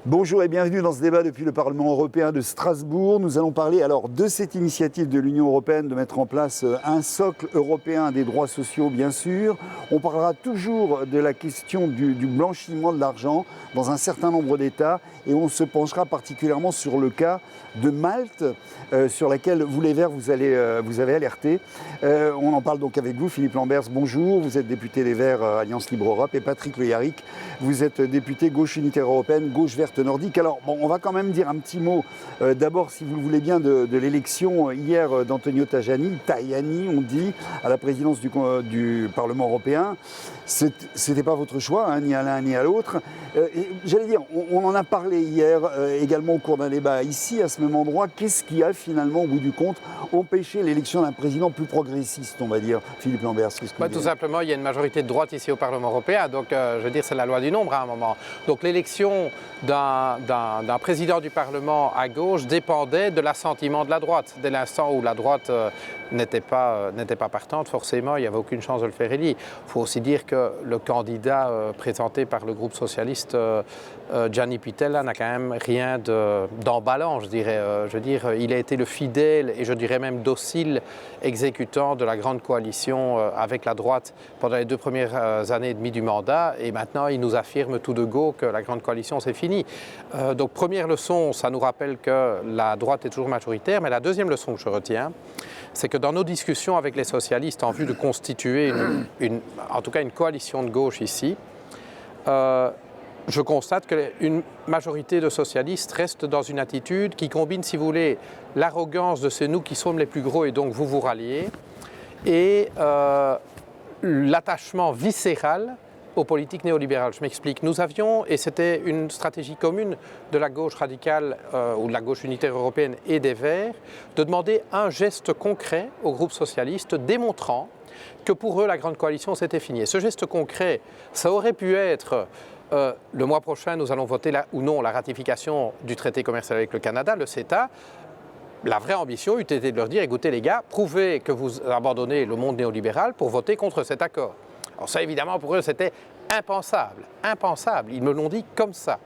Bonjour et bienvenue dans ce débat depuis le Parlement européen de Strasbourg. Nous allons parler alors de cette initiative de l'Union européenne de mettre en place un socle européen des droits sociaux, bien sûr. On parlera toujours de la question du blanchiment de l'argent dans un certain nombre d'États et on se penchera particulièrement sur le cas de Malte, sur laquelle vous les Verts vous avez alerté. On en parle donc avec vous, Philippe Lamberts, bonjour. Vous êtes député des Verts Alliance Libre Europe et Patrick Le Yarrick, vous êtes député Gauche Unitaire Européenne, Gauche Verte Nordique. Alors, bon, on va quand même dire un petit mot, d'abord, si vous le voulez bien, de l'élection hier d'Antonio Tajani, on dit, à la présidence du Parlement européen. C'était pas votre choix, hein, ni à l'un ni à l'autre. J'allais dire, on en a parlé hier, également au cours d'un débat ici, à ce même endroit. Qu'est-ce qui a finalement, au bout du compte, empêché l'élection d'un président plus progressiste, on va dire, Philippe Lamberts? Tout simplement, il y a une majorité de droite ici au Parlement européen, donc je veux dire, c'est la loi du nombre à un moment. Donc l'élection d'un président du Parlement à gauche dépendait de l'assentiment de la droite. Dès l'instant où la droite n'était pas partante, forcément, il n'y avait aucune chance de le faire élire. Il faut aussi dire que le candidat présenté par le groupe socialiste, Gianni Pittella, n'a quand même rien d'emballant, je dirais. Je veux dire, il a été le fidèle et je dirais même docile exécutant de la grande coalition avec la droite pendant les 2 premières années et demie du mandat. Et maintenant, il nous affirme tout de go que la grande coalition, c'est fini. Donc, première leçon, ça nous rappelle que la droite est toujours majoritaire. Mais la deuxième leçon que je retiens, c'est que dans nos discussions avec les socialistes en vue de constituer en tout cas une coalition de gauche ici, je constate qu'une majorité de socialistes reste dans une attitude qui combine, si vous voulez, l'arrogance de c'est nous qui sommes les plus gros et donc vous vous ralliez, et l'attachement viscéral aux politiques néolibérales. Je m'explique. Nous avions, et c'était une stratégie commune de la gauche radicale ou de la gauche unitaire européenne et des Verts, de demander un geste concret au groupe socialiste démontrant que pour eux, la grande coalition, c'était fini. Et ce geste concret, ça aurait pu être le mois prochain, nous allons voter ou non la ratification du traité commercial avec le Canada, le CETA. La vraie ambition eût été de leur dire, écoutez les gars, prouvez que vous abandonnez le monde néolibéral pour voter contre cet accord. Alors ça, évidemment, pour eux, c'était impensable, impensable. Ils me l'ont dit comme ça,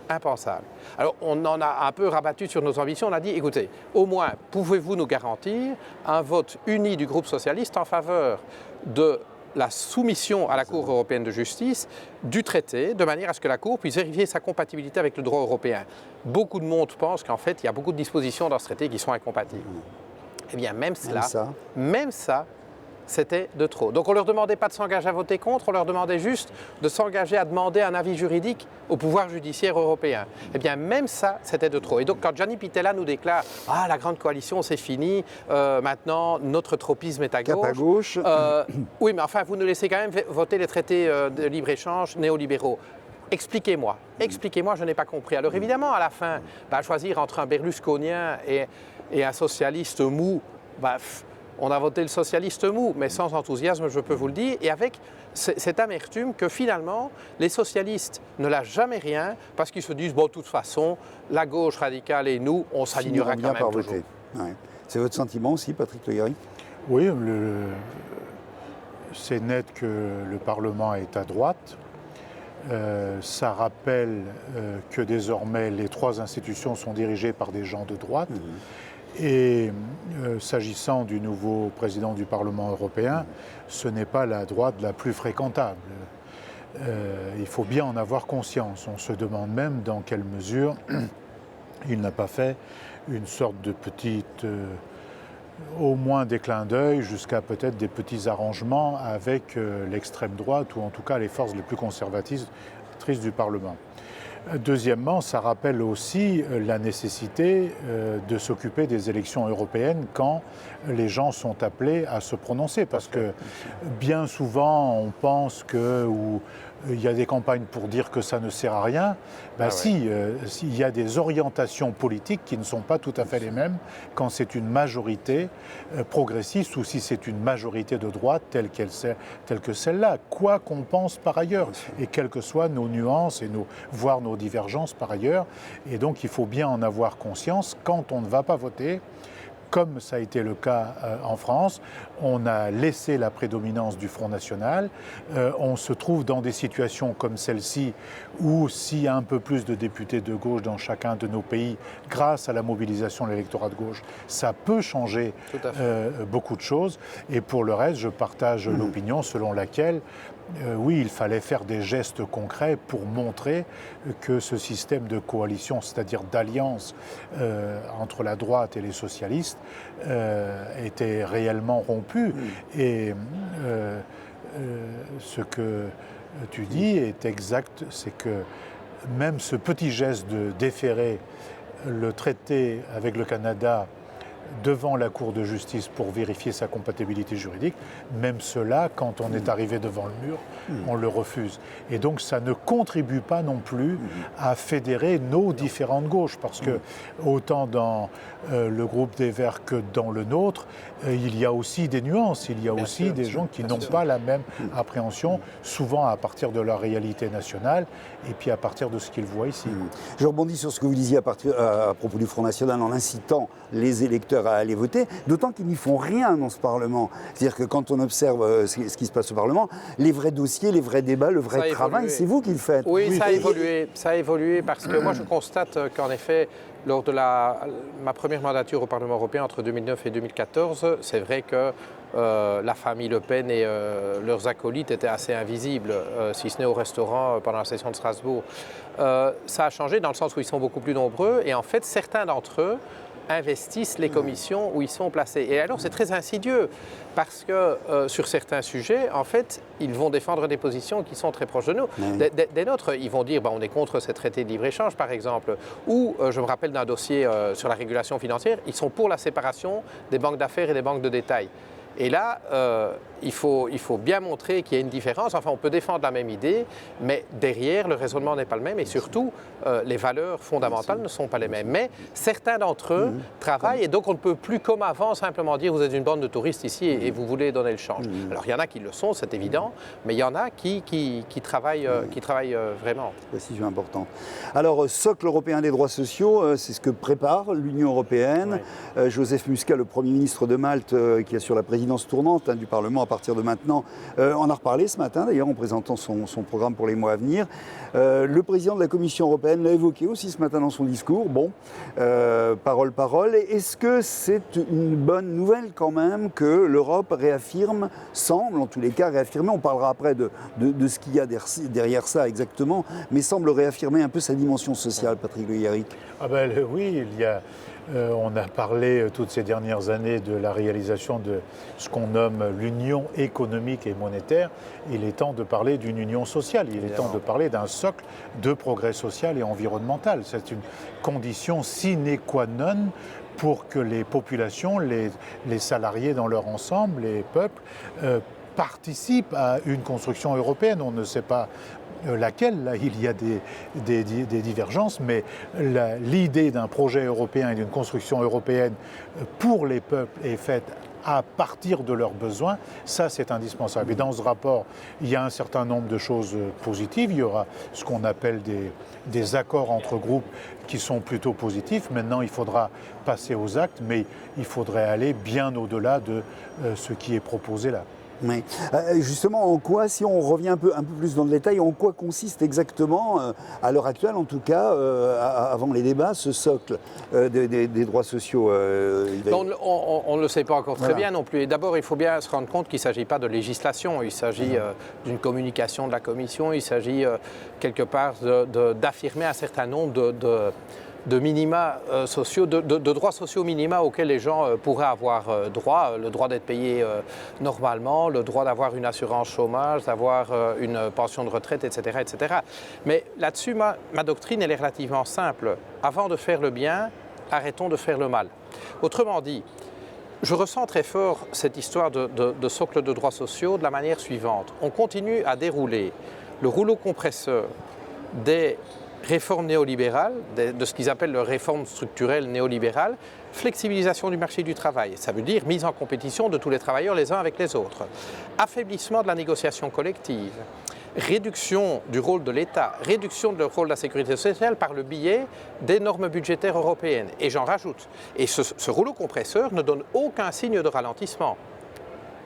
impensable. Alors on en a un peu rabattu sur nos ambitions, on a dit, écoutez, au moins, pouvez-vous nous garantir un vote uni du groupe socialiste en faveur de la soumission à la Cour européenne de justice du traité, de manière à ce que la Cour puisse vérifier sa compatibilité avec le droit européen. Beaucoup de monde pense qu'en fait, il y a beaucoup de dispositions dans ce traité qui sont incompatibles. Eh bien, même ça, c'était de trop. Donc on ne leur demandait pas de s'engager à voter contre, on leur demandait juste de s'engager à demander un avis juridique au pouvoir judiciaire européen. Eh bien, même ça, c'était de trop. Et donc quand Gianni Pittella nous déclare « Ah, la grande coalition, c'est fini, maintenant, notre tropisme est à gauche. » Cap à gauche. Oui, mais enfin, vous nous laissez quand même voter les traités de libre-échange néolibéraux. Expliquez-moi, je n'ai pas compris. Alors évidemment, à la fin, choisir entre un berlusconien et un socialiste mou, on a voté le socialiste mou, mais sans enthousiasme, je peux vous le dire, et avec cette amertume que finalement, les socialistes ne lâchent jamais rien parce qu'ils se disent, bon, de toute façon, la gauche radicale et nous, on s'alignera quand même toujours. Ouais. C'est votre sentiment aussi, Patrick Le Yarrick? Oui, c'est net que le Parlement est à droite. Ça rappelle que désormais, les 3 institutions sont dirigées par des gens de droite. Et s'agissant du nouveau président du Parlement européen, ce n'est pas la droite la plus fréquentable. Il faut bien en avoir conscience. On se demande même dans quelle mesure il n'a pas fait une sorte de petite, au moins des clins d'œil, jusqu'à peut-être des petits arrangements avec l'extrême droite ou en tout cas les forces les plus conservatrices du Parlement. Deuxièmement, ça rappelle aussi la nécessité de s'occuper des élections européennes quand les gens sont appelés à se prononcer. Parce que bien souvent, on pense qu'il y a des campagnes pour dire que ça ne sert à rien. S'il y a des orientations politiques qui ne sont pas tout à fait les mêmes quand c'est une majorité progressiste ou si c'est une majorité de droite telle que celle-là, quoi qu'on pense par ailleurs, et quelles que soient nos nuances et voire nos divergences par ailleurs. Et donc il faut bien en avoir conscience quand on ne va pas voter, comme ça a été le cas en France, on a laissé la prédominance du Front National. On se trouve dans des situations comme celle-ci où s'il y a un peu plus de députés de gauche dans chacun de nos pays, grâce à la mobilisation de l'électorat de gauche, ça peut changer beaucoup de choses. Et pour le reste, je partage l'opinion selon laquelle oui, il fallait faire des gestes concrets pour montrer que ce système de coalition, c'est-à-dire d'alliance entre la droite et les socialistes, était réellement rompu. Et ce que tu dis est exact, c'est que même ce petit geste de déférer le traité avec le Canada devant la Cour de justice pour vérifier sa compatibilité juridique, même cela, quand on est arrivé devant le mur, on le refuse. Et donc ça ne contribue pas non plus à fédérer nos différentes gauches, parce que autant dans le groupe des Verts que dans le nôtre, il y a aussi des nuances, il y a aussi des gens qui n'ont pas la même appréhension, souvent à partir de leur réalité nationale et puis à partir de ce qu'ils voient ici. Je rebondis sur ce que vous disiez à propos du Front National en incitant les électeurs à aller voter, d'autant qu'ils n'y font rien dans ce Parlement. C'est-à-dire que quand on observe ce qui se passe au Parlement, les vrais dossiers, les vrais débats, le vrai travail, c'est vous qui le faites. Oui, ça a évolué parce que moi je constate qu'en effet, lors de ma première mandature au Parlement européen entre 2009 et 2014, c'est vrai que la famille Le Pen et leurs acolytes étaient assez invisibles, si ce n'est au restaurant pendant la session de Strasbourg. Ça a changé dans le sens où ils sont beaucoup plus nombreux et en fait certains d'entre eux investissent les commissions où ils sont placés. Et alors c'est très insidieux parce que sur certains sujets, en fait, ils vont défendre des positions qui sont très proches de nous. Des nôtres, ils vont dire on est contre ces traités de libre-échange par exemple, ou je me rappelle d'un dossier sur la régulation financière, ils sont pour la séparation des banques d'affaires et des banques de détail. Et là, il faut bien montrer qu'il y a une différence. Enfin, on peut défendre la même idée, mais derrière, le raisonnement n'est pas le même et surtout, les valeurs fondamentales ne sont pas les mêmes. Mais certains d'entre eux travaillent et donc on ne peut plus, comme avant, simplement dire vous êtes une bande de touristes ici et vous voulez donner le change. Alors, il y en a qui le sont, c'est évident, mais il y en a qui travaillent vraiment. Précision importante. Alors, socle européen des droits sociaux, c'est ce que prépare l'Union européenne. Joseph Muscat, le Premier ministre de Malte, qui assure la présidence tournante du Parlement à partir de maintenant, en a reparlé ce matin d'ailleurs en présentant son programme pour les mois à venir. Le président de la Commission européenne l'a évoqué aussi ce matin dans son discours. Bon, parole. Est-ce que c'est une bonne nouvelle quand même que l'Europe réaffirme, semble en tous les cas réaffirmer, on parlera après de ce qu'il y a derrière ça exactement, mais semble réaffirmer un peu sa dimension sociale, Patrick Le Yarrick? Oui, il y a... on a parlé toutes ces dernières années de la réalisation de ce qu'on nomme l'union économique et monétaire. Il est temps de parler d'une union sociale, il est temps de parler d'un socle de progrès social et environnemental. C'est une condition sine qua non pour que les populations, les salariés dans leur ensemble, les peuples, participent à une construction européenne. On ne sait pas laquelle, là, il y a des divergences, mais l'idée d'un projet européen et d'une construction européenne pour les peuples est faite à partir de leurs besoins, ça c'est indispensable. Et dans ce rapport, il y a un certain nombre de choses positives. Il y aura ce qu'on appelle des accords entre groupes qui sont plutôt positifs. Maintenant, il faudra passer aux actes, mais il faudrait aller bien au-delà de ce qui est proposé là. Oui. Justement, en quoi, si on revient un peu plus dans le détail, en quoi consiste exactement, à l'heure actuelle en tout cas, avant les débats, ce socle des droits sociaux on ne le sait pas encore très bien non plus. Et d'abord, il faut bien se rendre compte qu'il ne s'agit pas de législation, il s'agit d'une communication de la Commission, il s'agit quelque part d'affirmer un certain nombre de minima sociaux, de droits sociaux minima auxquels les gens pourraient avoir droit, le droit d'être payé normalement, le droit d'avoir une assurance chômage, d'avoir une pension de retraite, etc. etc. Mais là-dessus, ma doctrine, elle est relativement simple. Avant de faire le bien, arrêtons de faire le mal. Autrement dit, je ressens très fort cette histoire de socle de droits sociaux de la manière suivante. On continue à dérouler le rouleau compresseur des réformes néolibérales, de ce qu'ils appellent les réformes structurelles néolibérales, flexibilisation du marché du travail. Ça veut dire mise en compétition de tous les travailleurs les uns avec les autres. Affaiblissement de la négociation collective. réduction du rôle de l'État, réduction du rôle de la sécurité sociale par le biais des normes budgétaires européennes. Et j'en rajoute. Et ce rouleau compresseur ne donne aucun signe de ralentissement.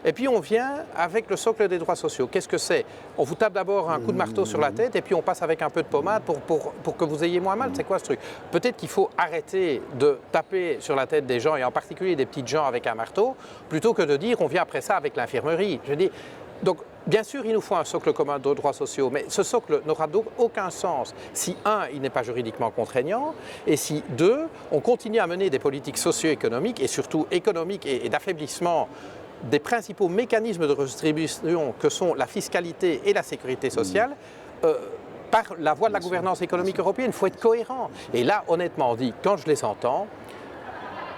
Et puis on vient avec le socle des droits sociaux. Qu'est-ce que c'est? On vous tape d'abord un coup de marteau sur la tête et puis on passe avec un peu de pommade pour que vous ayez moins mal. C'est quoi ce truc? Peut-être qu'il faut arrêter de taper sur la tête des gens, et en particulier des petites gens avec un marteau, plutôt que de dire on vient après ça avec l'infirmerie. Je dis, donc bien sûr il nous faut un socle commun de droits sociaux, mais ce socle n'aura donc aucun sens si, un, il n'est pas juridiquement contraignant, et si, deux, on continue à mener des politiques socio-économiques et surtout économiques et d'affaiblissement des principaux mécanismes de redistribution que sont la fiscalité et la sécurité sociale par la voie de la gouvernance économique européenne. Il faut être cohérent. Et là, honnêtement dit, quand je les entends,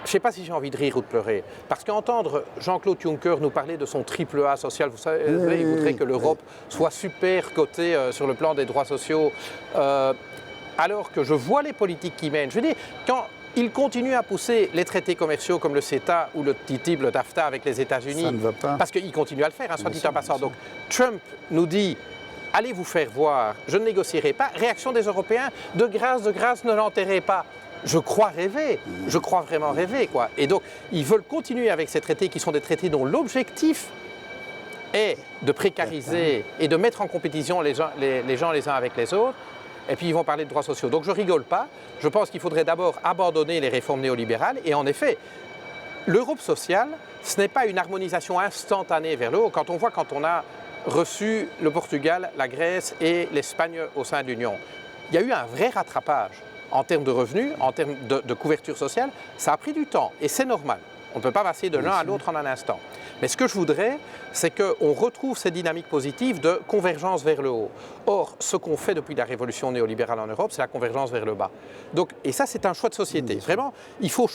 je ne sais pas si j'ai envie de rire ou de pleurer. Parce qu'entendre Jean-Claude Juncker nous parler de son triple A social, vous savez, il voudrait que l'Europe soit super cotée sur le plan des droits sociaux, alors que je vois les politiques qui mènent. Je veux dire, quand il continue à pousser les traités commerciaux comme le CETA ou le TTIP, le TAFTA avec les États-Unis. Ça ne va pas. Parce qu'il continue à le faire, soit dit en passant. Donc Trump nous dit, allez vous faire voir, je ne négocierai pas. Réaction des Européens, de grâce, ne l'enterrez pas. Je crois rêver, je crois vraiment rêver, quoi. Et donc, ils veulent continuer avec ces traités qui sont des traités dont l'objectif est de précariser et de mettre en compétition les gens les uns avec les autres. Et puis ils vont parler de droits sociaux. Donc je ne rigole pas. Je pense qu'il faudrait d'abord abandonner les réformes néolibérales. Et en effet, l'Europe sociale, ce n'est pas une harmonisation instantanée vers le haut. Quand on a reçu le Portugal, la Grèce et l'Espagne au sein de l'Union, il y a eu un vrai rattrapage en termes de revenus, en termes de couverture sociale. Ça a pris du temps et c'est normal. On ne peut pas passer de l'un à l'autre en un instant. Mais ce que je voudrais, c'est qu'on retrouve cette dynamique positive de convergence vers le haut. Or, ce qu'on fait depuis la révolution néolibérale en Europe, c'est la convergence vers le bas. Donc, et ça, c'est un choix de société. Vraiment, il faut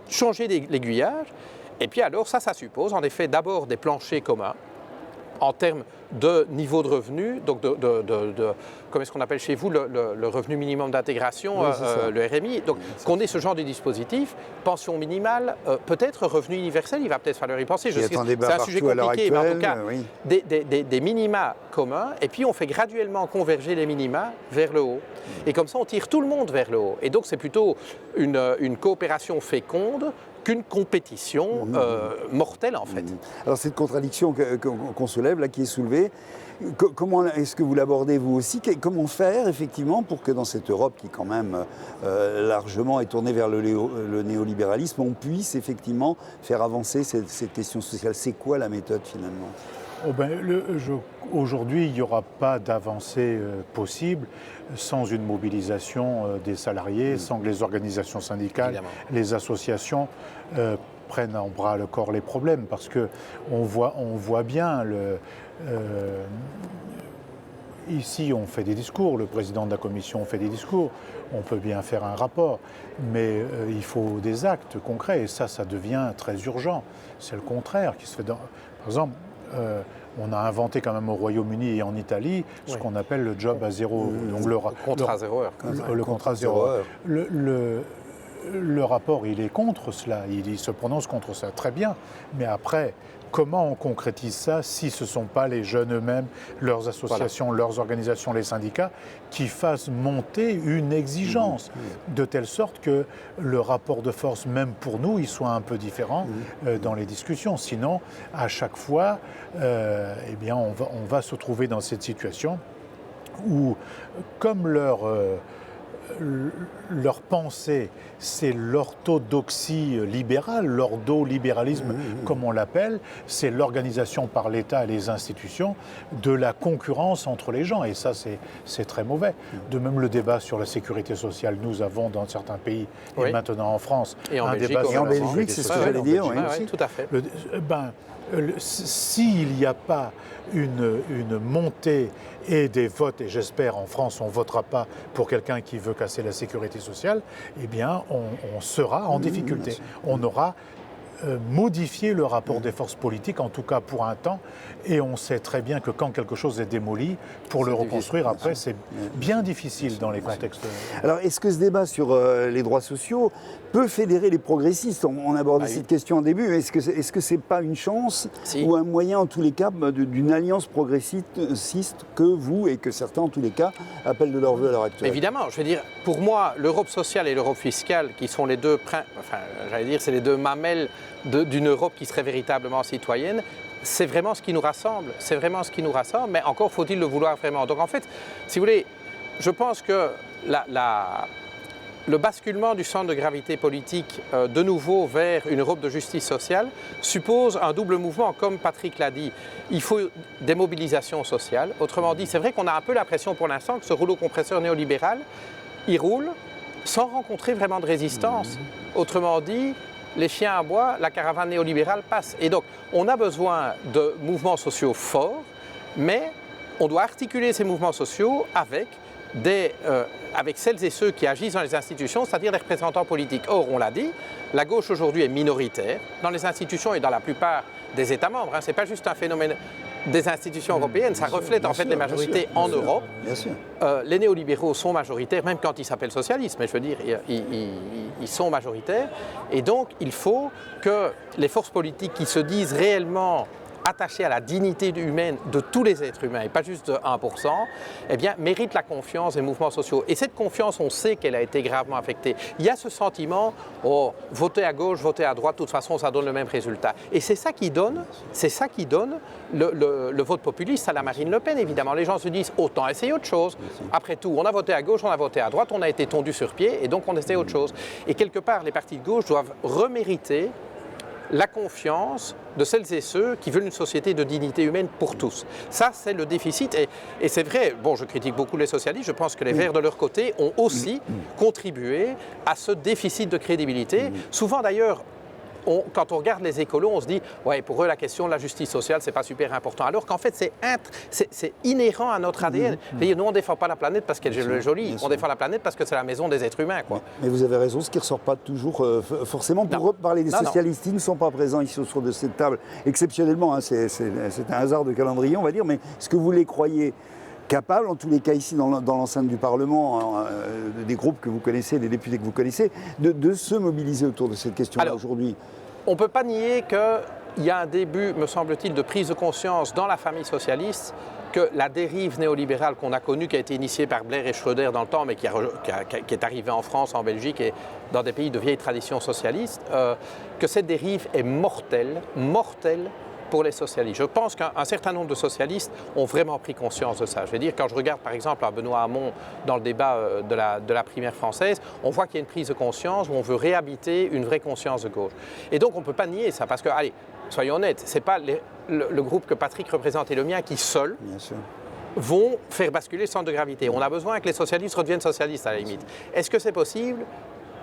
changer l'aiguillage. Et puis alors, ça suppose en effet d'abord des planchers communs en termes de niveau de revenu, donc comment est-ce qu'on appelle chez vous le revenu minimum d'intégration, le RMI. Donc qu'on ait ce genre de dispositif, pension minimale, peut-être revenu universel, il va peut-être falloir y penser. C'est un sujet compliqué, mais en tout cas, des minima communs, et puis on fait graduellement converger les minima vers le haut. Et comme ça, on tire tout le monde vers le haut. Et donc c'est plutôt une coopération féconde qu'une compétition mortelle en fait. Alors cette contradiction qu'on soulève, là, qui est soulevée, comment est-ce que vous l'abordez vous aussi? Comment faire effectivement pour que dans cette Europe qui quand même largement est tournée vers le néolibéralisme, on puisse effectivement faire avancer cette question sociale? C'est quoi la méthode finalement? Aujourd'hui, il n'y aura pas d'avancée possible sans une mobilisation des salariés, sans que les organisations syndicales, évidemment, les associations prennent en bras le corps les problèmes, parce qu'on voit bien, ici on fait des discours, le président de la Commission fait des discours, on peut bien faire un rapport, mais il faut des actes concrets, et ça devient très urgent. C'est le contraire qui se fait. Par exemple, on a inventé quand même au Royaume-Uni et en Italie ce qu'on appelle le job à zéro. Donc le contrat zéro heure. Le contrat zéro heure. Le rapport, il est contre cela, il se prononce contre ça, très bien. Mais après, comment on concrétise ça si ce ne sont pas les jeunes eux-mêmes, leurs associations, leurs organisations, les syndicats, qui fassent monter une exigence, de telle sorte que le rapport de force, même pour nous, il soit un peu différent dans les discussions. Sinon, à chaque fois, on va se trouver dans cette situation où, comme leur pensée, c'est l'orthodoxie libérale, l'ordo-libéralisme, comme on l'appelle, c'est l'organisation par l'État et les institutions de la concurrence entre les gens. Et ça, c'est très mauvais. De même, le débat sur la sécurité sociale, nous avons dans certains pays, et maintenant en France, et en Belgique, débat sur la Belgique, c'est ce que j'allais dire. Oui, tout à fait. S'il n'y a pas une montée et des votes, et j'espère en France on ne votera pas pour quelqu'un qui veut casser la sécurité sociale, eh bien on sera en difficulté. On aura modifier le rapport des forces politiques, en tout cas pour un temps, et on sait très bien que quand quelque chose est démoli, pour le reconstruire après, c'est bien difficile dans les contextes. Alors, est-ce que ce débat sur les droits sociaux peut fédérer les progressistes? On abordait cette question en début. Est-ce que c'est pas une chance ou un moyen, en tous les cas, d'une alliance progressiste que vous et que certains, en tous les cas, appellent de leur vœu à l'heure actuelle? Évidemment, je veux dire, pour moi, l'Europe sociale et l'Europe fiscale, qui sont les deux, c'est les deux mamelles d'une Europe qui serait véritablement citoyenne, c'est vraiment ce qui nous rassemble. C'est vraiment ce qui nous rassemble, mais encore faut-il le vouloir vraiment. Donc en fait, si vous voulez, je pense que le basculement du centre de gravité politique de nouveau vers une Europe de justice sociale suppose un double mouvement, comme Patrick l'a dit. Il faut des mobilisations sociales. Autrement dit, c'est vrai qu'on a un peu l'impression pour l'instant que ce rouleau compresseur néolibéral, il roule sans rencontrer vraiment de résistance. Autrement dit, les chiens à bois, la caravane néolibérale passe. Et donc, on a besoin de mouvements sociaux forts, mais on doit articuler ces mouvements sociaux avec celles et ceux qui agissent dans les institutions, c'est-à-dire les représentants politiques. Or, on l'a dit, la gauche aujourd'hui est minoritaire dans les institutions et dans la plupart des États membres. Ce n'est pas juste un phénomène des institutions européennes, ça reflète en fait les majorités en Europe. Bien sûr. Les néolibéraux sont majoritaires, même quand ils s'appellent socialistes, mais je veux dire, ils sont majoritaires. Et donc, il faut que les forces politiques qui se disent réellement attachées à la dignité humaine de tous les êtres humains, et pas juste de 1%, eh bien, méritent la confiance des mouvements sociaux. Et cette confiance, on sait qu'elle a été gravement affectée. Il y a ce sentiment, voter à gauche, voter à droite, de toute façon, ça donne le même résultat. Et c'est ça qui donne le vote populiste à la Marine Le Pen, évidemment. Les gens se disent, autant essayer autre chose. Après tout, on a voté à gauche, on a voté à droite, on a été tondu sur pied, et donc on essaie autre chose. Et quelque part, les partis de gauche doivent remériter la confiance de celles et ceux qui veulent une société de dignité humaine pour tous. Ça, c'est le déficit. Et c'est vrai, bon, je critique beaucoup les socialistes, je pense que les Verts, de leur côté, ont aussi contribué à ce déficit de crédibilité. Souvent, d'ailleurs, quand on regarde les écolos, on se dit « ouais, pour eux, la question de la justice sociale, c'est pas super important ». Alors qu'en fait, c'est inhérent à notre ADN. Nous, on ne défend pas la planète parce qu'elle est jolie, on défend la planète parce que c'est la maison des êtres humains. Quoi. Mais vous avez raison, ce qui ne ressort pas toujours forcément. Pour parler des socialistes, ils ne sont pas présents ici autour de cette table. Exceptionnellement, hein, c'est un hasard de calendrier, on va dire, mais est-ce que vous les croyez capables, en tous les cas ici dans l'enceinte du Parlement, des groupes que vous connaissez, des députés que vous connaissez, de se mobiliser autour de cette question-là aujourd'hui? On ne peut pas nier qu'il y a un début, me semble-t-il, de prise de conscience dans la famille socialiste que la dérive néolibérale qu'on a connue, qui a été initiée par Blair et Schröder dans le temps, mais qui est arrivée en France, en Belgique et dans des pays de vieille tradition socialiste, que cette dérive est mortelle pour les socialistes. Je pense qu'un certain nombre de socialistes ont vraiment pris conscience de ça. Je veux dire, quand je regarde par exemple à Benoît Hamon dans le débat de la primaire française, on voit qu'il y a une prise de conscience où on veut réhabiter une vraie conscience de gauche. Et donc on ne peut pas nier ça, parce que, allez, soyons honnêtes, ce n'est pas le groupe que Patrick représente et le mien qui seul vont faire basculer le centre de gravité. On a besoin que les socialistes redeviennent socialistes à la limite. Est-ce que c'est possible?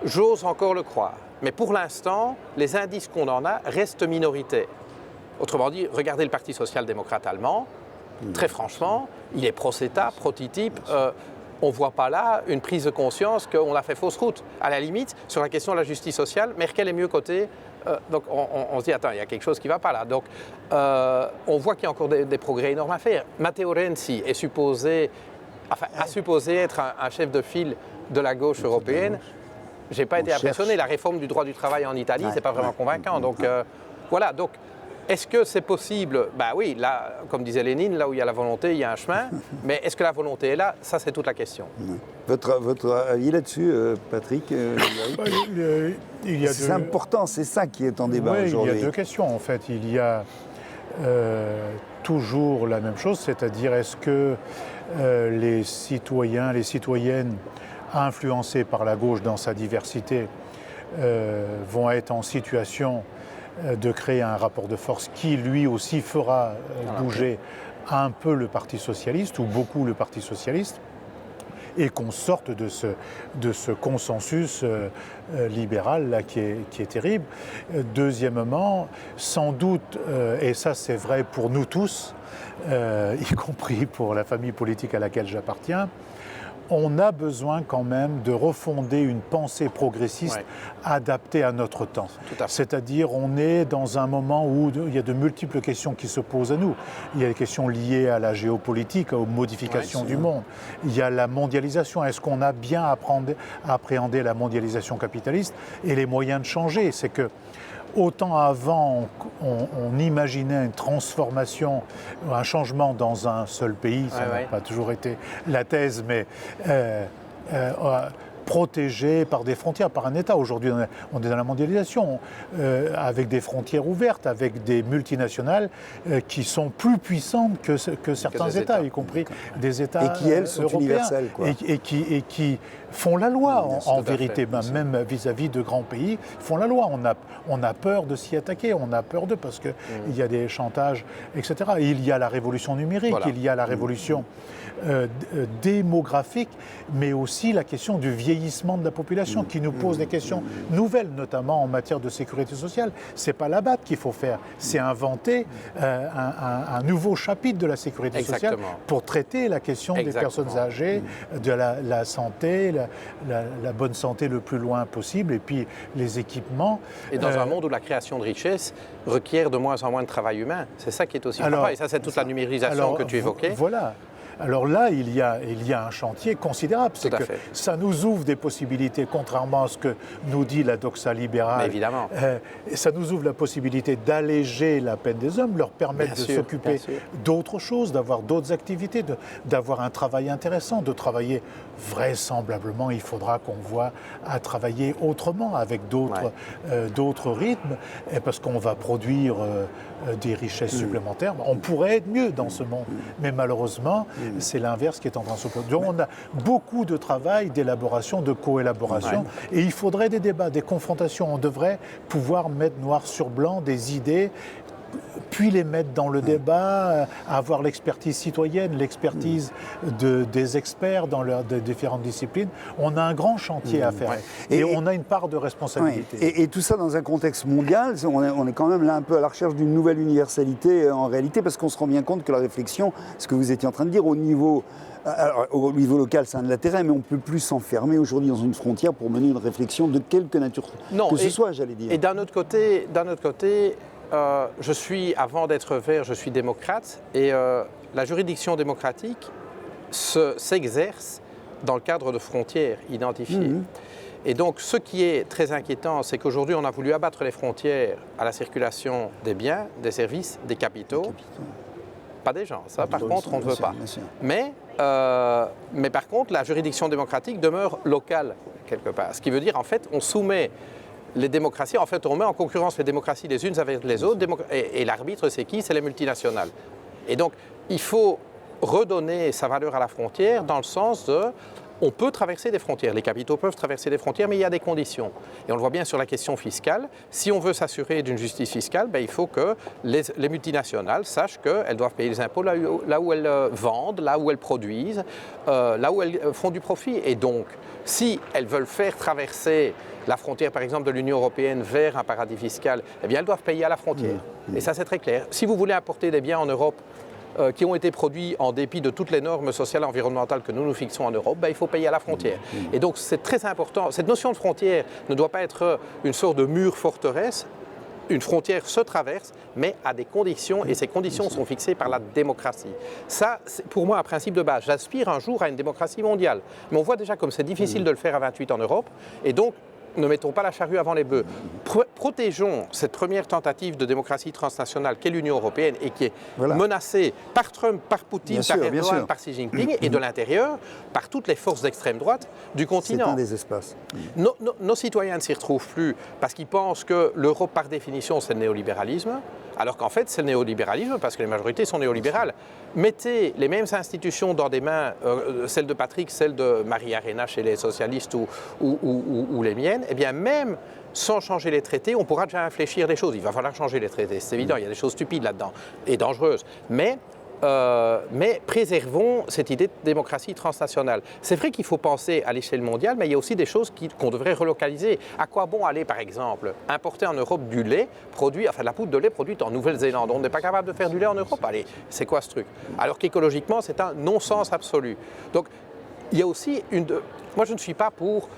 J'ose encore le croire. Mais pour l'instant, les indices qu'on en a restent minoritaires. Autrement dit, regardez le Parti social-démocrate allemand, très franchement, il est pro-CETA, pro-TTIP. On ne voit pas là une prise de conscience qu'on a fait fausse route. À la limite, sur la question de la justice sociale, Merkel est mieux cotée. Donc on se dit, attends, il y a quelque chose qui ne va pas là. Donc on voit qu'il y a encore des progrès énormes à faire. Matteo Renzi est supposé être un chef de file de la gauche européenne. Je n'ai pas été impressionné. La réforme du droit du travail en Italie, ce n'est pas vraiment convaincant. Donc voilà. Donc, est-ce que c'est possible? Ben oui, là, comme disait Lénine, là où il y a la volonté, il y a un chemin. Mais est-ce que la volonté est là? Ça, c'est toute la question. Votre avis là-dessus, Patrick? C'est important, c'est ça qui est en débat aujourd'hui. Il y a deux questions, en fait. Il y a toujours la même chose, c'est-à-dire est-ce que les citoyens, les citoyennes influencés par la gauche dans sa diversité vont être en situation de créer un rapport de force qui lui aussi fera bouger un peu le Parti socialiste ou beaucoup le Parti socialiste, et qu'on sorte de ce consensus libéral là, qui est terrible. Deuxièmement, sans doute, et ça c'est vrai pour nous tous, y compris pour la famille politique à laquelle j'appartiens, on a besoin quand même de refonder une pensée progressiste adaptée à notre temps. C'est-à-dire, on est dans un moment où il y a de multiples questions qui se posent à nous. Il y a des questions liées à la géopolitique, aux modifications du monde. Il y a la mondialisation. Est-ce qu'on a bien appréhendé la mondialisation capitaliste et les moyens de changer? C'est que autant avant, on imaginait une transformation, un changement dans un seul pays, ça n'a pas toujours été la thèse, mais protégé par des frontières, par un État. Aujourd'hui, on est dans la mondialisation, avec des frontières ouvertes, avec des multinationales qui sont plus puissantes que certains États, y compris des États et qui, elles, sont européens, universelles, quoi. Et qui font la loi, en vérité, même vis-à-vis de grands pays, font la loi. On a peur de s'y attaquer, on a peur d'eux parce qu'il y a des chantages, etc. Et il y a la révolution numérique, il y a la révolution démographique, mais aussi la question du vieillissement de la population qui nous pose des questions nouvelles, notamment en matière de sécurité sociale. Ce n'est pas l'abattre qu'il faut faire, c'est inventer un nouveau chapitre de la sécurité sociale pour traiter la question des personnes âgées, de la santé, la bonne santé le plus loin possible, et puis les équipements. Et dans un monde où la création de richesses requiert de moins en moins de travail humain, c'est ça qui est aussi frappant, et ça c'est toute la numérisation que tu évoquais. Voilà. Alors là, il y a un chantier considérable. C'est que ça nous ouvre des possibilités, contrairement à ce que nous dit la doxa libérale. Mais évidemment. Ça nous ouvre la possibilité d'alléger la peine des hommes, leur permettre de s'occuper d'autres choses, d'avoir d'autres activités, d'avoir un travail intéressant, de travailler vraisemblablement. Il faudra qu'on voit à travailler autrement, avec d'autres rythmes, parce qu'on va produire des richesses supplémentaires. On pourrait être mieux dans ce monde, mais malheureusement, c'est l'inverse qui est en train de se produire. Donc on a beaucoup de travail, d'élaboration, de coélaboration, et il faudrait des débats, des confrontations. On devrait pouvoir mettre noir sur blanc des idées, puis les mettre dans le débat, avoir l'expertise citoyenne, l'expertise des experts dans leurs différentes disciplines. On a un grand chantier à faire et on a une part de responsabilité. Et tout ça dans un contexte mondial, on est quand même là un peu à la recherche d'une nouvelle universalité en réalité, parce qu'on se rend bien compte que la réflexion, ce que vous étiez en train de dire, au niveau local, c'est un de l'intérêt, mais on ne peut plus s'enfermer aujourd'hui dans une frontière pour mener une réflexion de quelque nature que ce soit, j'allais dire. Et d'un autre côté, avant d'être vert, je suis démocrate, et la juridiction démocratique s'exerce dans le cadre de frontières identifiées. Et donc, ce qui est très inquiétant, c'est qu'aujourd'hui, on a voulu abattre les frontières à la circulation des biens, des services, des capitaux. Pas des gens, ça, par contre, on ne veut pas. Mais par contre, la juridiction démocratique demeure locale, quelque part. Ce qui veut dire, en fait, on soumet les démocraties, on met en concurrence les démocraties les unes avec les autres, et l'arbitre, c'est qui? C'est les multinationales. Et donc, il faut redonner sa valeur à la frontière dans le sens de... On peut traverser des frontières, les capitaux peuvent traverser des frontières, mais il y a des conditions. Et on le voit bien sur la question fiscale. Si on veut s'assurer d'une justice fiscale, il faut que les multinationales sachent qu'elles doivent payer les impôts là où elles vendent, là où elles produisent, là où elles font du profit. Et donc, si elles veulent faire traverser la frontière, par exemple, de l'Union européenne vers un paradis fiscal, eh bien, elles doivent payer à la frontière. Et ça, c'est très clair. Si vous voulez importer des biens en Europe qui ont été produits en dépit de toutes les normes sociales et environnementales que nous fixons en Europe, il faut payer à la frontière. Et donc c'est très important. Cette notion de frontière ne doit pas être une sorte de mur forteresse. Une frontière se traverse, mais à des conditions, et ces conditions sont fixées par la démocratie. Ça, c'est pour moi un principe de base. J'aspire un jour à une démocratie mondiale. Mais on voit déjà comme c'est difficile de le faire à 28 en Europe, et donc ne mettons pas la charrue avant les bœufs. Protégeons cette première tentative de démocratie transnationale qu'est l'Union européenne et qui est menacée par Trump, par Poutine, par Erdogan, par Xi Jinping et de l'intérieur par toutes les forces d'extrême droite du continent. C'est un des espaces. Nos citoyens ne s'y retrouvent plus parce qu'ils pensent que l'Europe, par définition, c'est le néolibéralisme, alors qu'en fait, c'est le néolibéralisme parce que les majorités sont néolibérales. Mettez les mêmes institutions dans des mains, celles de Patrick, celles de Marie Arena chez les socialistes ou les miennes, eh bien même sans changer les traités, on pourra déjà infléchir des choses. Il va falloir changer les traités, c'est évident, il y a des choses stupides là-dedans et dangereuses. Mais préservons cette idée de démocratie transnationale. C'est vrai qu'il faut penser à l'échelle mondiale, mais il y a aussi des choses qu'on devrait relocaliser. À quoi bon aller, par exemple, importer en Europe du lait produit, enfin de la poudre de lait produite en Nouvelle-Zélande? On n'est pas capable de faire du lait en Europe. Allez, c'est quoi ce truc? Alors qu'écologiquement, c'est un non-sens absolu. Donc, il y a aussi moi, je ne suis pas pour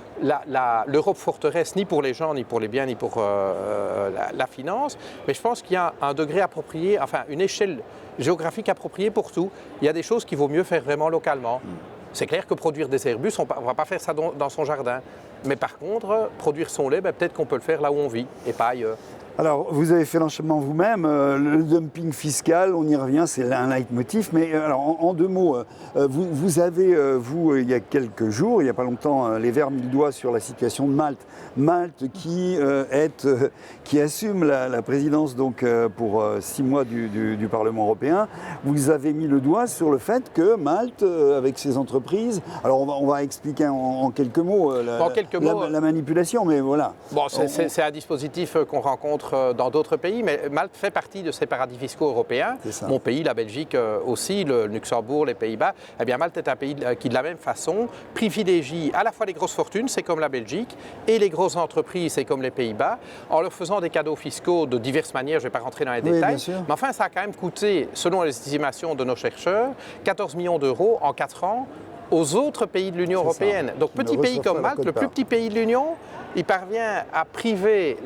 l'Europe forteresse, ni pour les gens, ni pour les biens, ni pour la finance, mais je pense qu'il y a un degré approprié, enfin une échelle géographique appropriée pour tout. Il y a des choses qu'il vaut mieux faire vraiment localement. C'est clair que produire des Airbus, on ne va pas faire ça dans son jardin. Mais par contre, produire son lait, peut-être qu'on peut le faire là où on vit et pas ailleurs. Alors, vous avez fait l'enchaînement vous-même, le dumping fiscal, on y revient, c'est un leitmotiv. Mais alors, en 2 mots, vous avez, il y a quelques jours, il n'y a pas longtemps, les Verts mis le doigt sur la situation de Malte. Malte qui assume la présidence donc, pour 6 mois du Parlement européen. Vous avez mis le doigt sur le fait que Malte, avec ses entreprises, alors on va expliquer en quelques mots, la manipulation, mais voilà. Bon, c'est un dispositif qu'on rencontre dans d'autres pays, mais Malte fait partie de ces paradis fiscaux européens. Mon pays, la Belgique aussi, le Luxembourg, les Pays-Bas. Eh bien, Malte est un pays qui, de la même façon, privilégie à la fois les grosses fortunes, c'est comme la Belgique, et les grosses entreprises, c'est comme les Pays-Bas, en leur faisant des cadeaux fiscaux de diverses manières. Je ne vais pas rentrer dans les détails. Mais enfin, ça a quand même coûté, selon les estimations de nos chercheurs, 14 millions d'euros en 4 ans aux autres pays de l'Union européenne. Donc, petit pays comme Malte, le plus petit pays de l'Union, il parvient à priver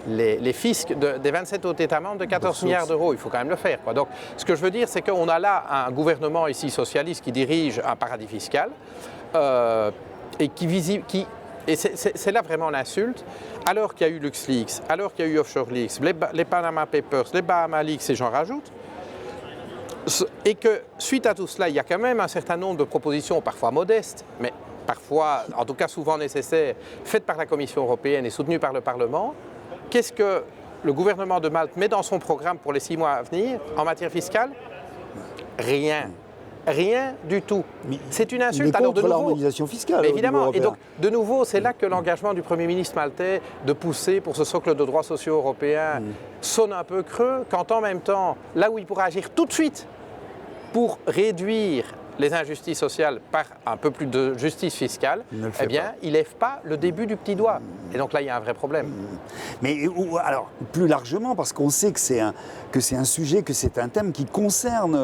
les fiscs des 27 autres États membres de 14 milliards d'euros. Il faut quand même le faire, quoi. Donc, ce que je veux dire, c'est qu'on a là un gouvernement ici socialiste qui dirige un paradis fiscal et et c'est là vraiment l'insulte, alors qu'il y a eu LuxLeaks, alors qu'il y a eu Offshore Leaks, les Panama Papers, les Bahama Leaks, et j'en rajoute. Et que, suite à tout cela, il y a quand même un certain nombre de propositions, parfois modestes, mais parfois, en tout cas souvent nécessaires, faites par la Commission européenne et soutenues par le Parlement. Qu'est-ce que le gouvernement de Malte met dans son programme pour les 6 mois à venir en matière fiscale? Rien. Rien du tout. C'est une insulte. Alors de l'harmonisation fiscale. Mais évidemment. Et donc, de nouveau, c'est là que l'engagement du Premier ministre maltais de pousser pour ce socle de droits sociaux européens sonne un peu creux, quand en même temps, là où il pourra agir tout de suite pour réduire les injustices sociales par un peu plus de justice fiscale, eh bien, il ne lève pas le début du petit doigt. Et donc là, il y a un vrai problème. Mais alors, plus largement, parce qu'on sait que c'est un sujet, que c'est un thème qui concerne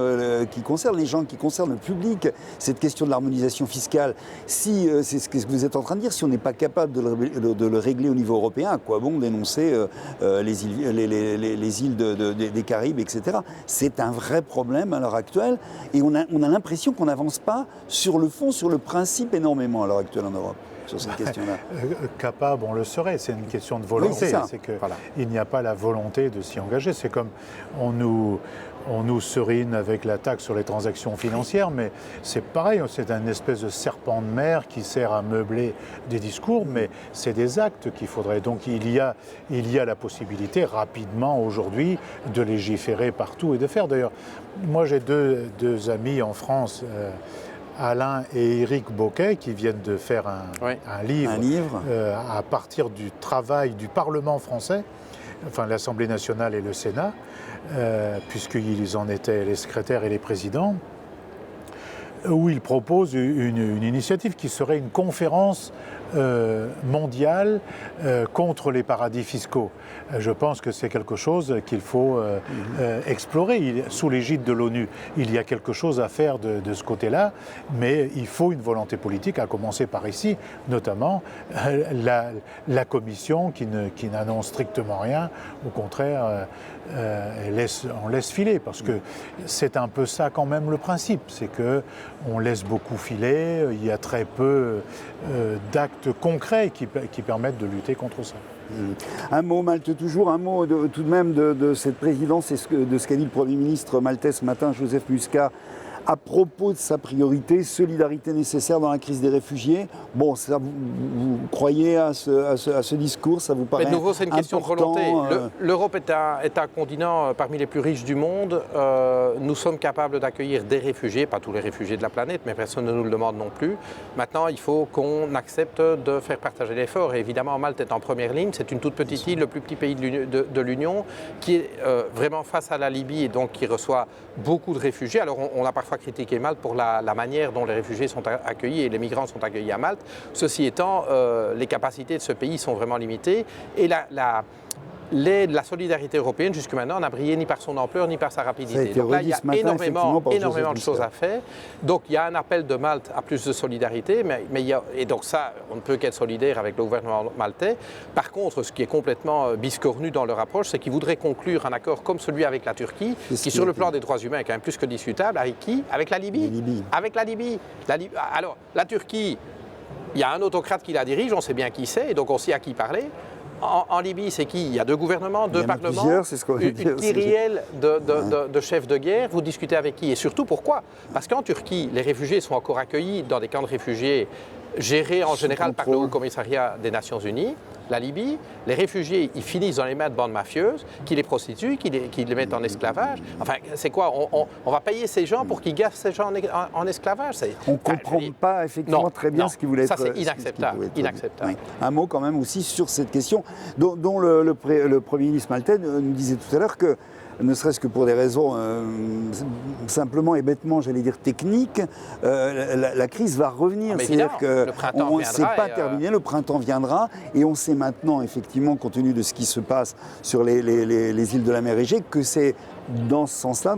les gens, qui concerne le public, cette question de l'harmonisation fiscale. Si, c'est ce que vous êtes en train de dire, si on n'est pas capable de le régler au niveau européen, à quoi bon dénoncer les îles des Caraïbes, etc. C'est un vrai problème à l'heure actuelle. Et on a l'impression qu'on n'avance pas sur le fond, sur le principe énormément à l'heure actuelle en Europe, sur cette question-là. Capable, on le serait, c'est une question de volonté. Oui, c'est qu'il n'y a pas la volonté de s'y engager. C'est comme on nous serine avec la taxe sur les transactions financières, mais c'est pareil, c'est un espèce de serpent de mer qui sert à meubler des discours, mais c'est des actes qu'il faudrait. Donc il y a la possibilité rapidement aujourd'hui de légiférer partout et de faire. D'ailleurs, moi j'ai deux amis en France, Alain et Éric Boquet, qui viennent de faire un livre à partir du travail du Parlement français, enfin l'Assemblée nationale et le Sénat, puisqu'ils en étaient les secrétaires et les présidents, où ils proposent une initiative qui serait une conférence mondiale contre les paradis fiscaux. Je pense que c'est quelque chose qu'il faut explorer. Sous l'égide de l'ONU, il y a quelque chose à faire de ce côté-là, mais il faut une volonté politique, à commencer par ici, notamment la Commission qui n'annonce strictement rien. Au contraire, on laisse filer, parce que c'est un peu ça quand même le principe, c'est qu'on laisse beaucoup filer, il y a très peu d'actes concrets qui permettent de lutter contre ça. Un mot, Malte, toujours, un mot tout de même de cette présidence et de ce qu'a dit le Premier ministre maltais ce matin, Joseph Muscat, à propos de sa priorité, solidarité nécessaire dans la crise des réfugiés. Bon, ça, vous croyez à ce discours, ça vous paraît important? Mais de nouveau, c'est une question de volonté. L'Europe est un continent parmi les plus riches du monde. Nous sommes capables d'accueillir des réfugiés, pas tous les réfugiés de la planète, mais personne ne nous le demande non plus. Maintenant, il faut qu'on accepte de faire partager l'effort. Et évidemment, Malte est en première ligne. C'est une toute petite île, le plus petit pays de l'Union, qui est vraiment face à la Libye et donc qui reçoit beaucoup de réfugiés. Alors, on a parfois critiqué Malte pour la manière dont les réfugiés sont accueillis et les migrants sont accueillis à Malte. Ceci étant, les capacités de ce pays sont vraiment limitées et la solidarité européenne, jusque maintenant, n'a brillé ni par son ampleur, ni par sa rapidité. Ça a été Donc là, il y a redit ce matin, énormément effectivement, de choses à faire. Donc il y a un appel de Malte à plus de solidarité, et donc ça, on ne peut qu'être solidaire avec le gouvernement maltais. Par contre, ce qui est complètement biscornu dans leur approche, c'est qu'ils voudraient conclure un accord comme celui avec la Turquie, qui sur le plan des droits humains est quand même plus que discutable. Avec qui? Avec la Libye. Avec la Libye. Alors, la Turquie, il y a un autocrate qui la dirige, on sait bien qui c'est, et donc on sait à qui parler. En Libye, c'est qui? Il y a 2 gouvernements, 2 parlements, une kyrielle de chefs de guerre. Vous discutez avec qui? Et surtout, pourquoi? Parce qu'en Turquie, les réfugiés sont encore accueillis dans des camps de réfugiés gérés en général par le Haut Commissariat des Nations Unies. La Libye, les réfugiés, ils finissent dans les mains de bandes mafieuses qui les prostituent, qui les mettent en esclavage. Enfin, c'est quoi? On va payer ces gens pour qu'ils gardent ces gens en esclavage? On ne comprend pas effectivement très bien ce qui voulait être. Ça, c'est inacceptable. Oui. Un mot quand même aussi sur cette question dont le Premier ministre maltais nous disait tout à l'heure que, ne serait-ce que pour des raisons simplement et bêtement, j'allais dire techniques, la crise va revenir. C'est-à-dire que c'est pas terminé, le printemps viendra, et on sait maintenant, effectivement, compte tenu de ce qui se passe sur les îles de la mer Égée, que c'est dans ce sens-là,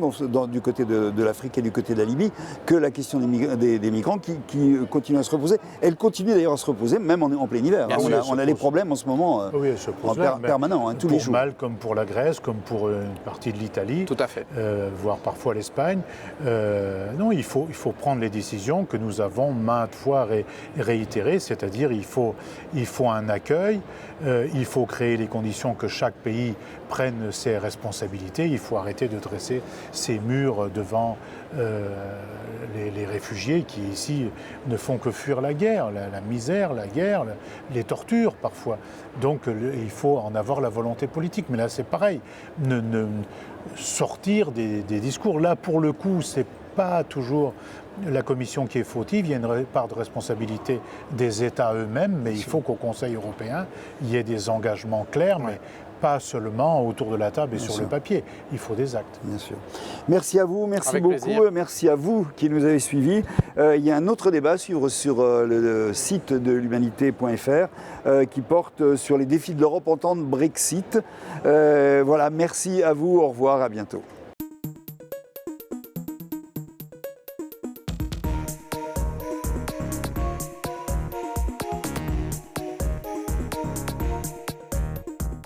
du côté de l'Afrique et du côté de la Libye, que la question des migrants qui continue à se reposer. Elle continue d'ailleurs à se reposer, même en plein hiver. On a les problèmes en ce moment permanents, tous les jours. Pour Malte, comme pour la Grèce, comme pour une partie de l'Italie, tout à fait. Voire parfois l'Espagne. Non, il faut prendre les décisions que nous avons maintes fois réitérées, c'est-à-dire il faut un accueil, il faut créer les conditions que chaque pays prenne ses responsabilités, il faut arrêter de dresser ces murs devant les réfugiés qui ici ne font que fuir la guerre, la misère, la guerre, les tortures parfois. Donc il faut en avoir la volonté politique. Mais là c'est pareil, sortir des discours. Là pour le coup c'est pas toujours la Commission qui est fautive, il y a une part de responsabilité des États eux-mêmes, mais il faut qu'au Conseil européen il y ait des engagements clairs, mais pas seulement autour de la table et sur le papier. Il faut des actes. Bien sûr. Merci à vous, merci Avec beaucoup. plaisir. Merci à vous qui nous avez suivis. Il y a un autre débat à suivre sur le site de l'humanité.fr qui porte sur les défis de l'Europe en temps de Brexit. Voilà, merci à vous, au revoir, à bientôt.